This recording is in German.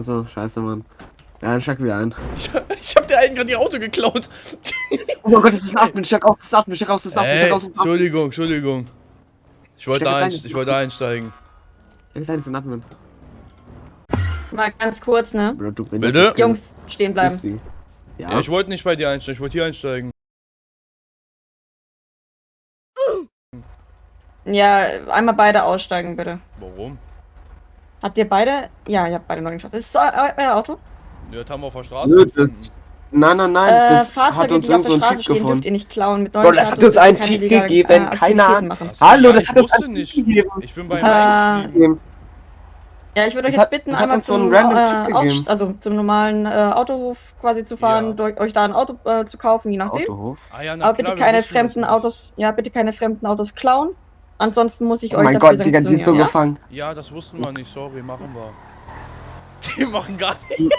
Achso, scheiße, Mann. Ja, dann steig wieder ein. Ich hab dir einen gerade ihr Auto geklaut. Oh mein Gott, das ist ein Admin, steig aus, steig aus, steig aus, steig aus. Entschuldigung. Ich wollte einsteigen. Steig ein, das ist ein Admin. Mal ganz kurz, ne? Bro, du Bitte? Jungs, stehen bleiben. Ja, ich wollte nicht bei dir einsteigen, ich wollte hier einsteigen. Ja, einmal beide aussteigen, bitte. Warum? Habt ihr beide? Ja, ihr habt beide noch geschafft. Ist das euer Auto? Ja, das haben wir auf der Straße Nö, gefunden. Nein, das hat Fahrzeuge, uns die auf der so ein Straße Typ stehen, dürft gefunden. ihr nicht klauen. Mit neuen Bro, das hat uns einen Typ gegeben, keine Ahnung. Hallo, das hat uns einen Typ gegeben. Ich bin bei Das hat uns einen Typ gegeben. Ja, ich würde euch Das jetzt bitten, hat einmal uns so einen zum, random Typ gegeben. also zum normalen Autohof quasi zu fahren, euch da ein Auto zu kaufen, je nachdem. Autohof. Ah, ja, na Aber klar, bitte wir keine wussten das fremden nicht. Autos, ja, bitte keine fremden Autos klauen. Ansonsten muss ich Oh euch mein dafür Gott, Digga, die ist so sanktionieren, ja? gefangen. Ja, das wussten wir nicht, sorry, machen wir. Die machen gar nicht.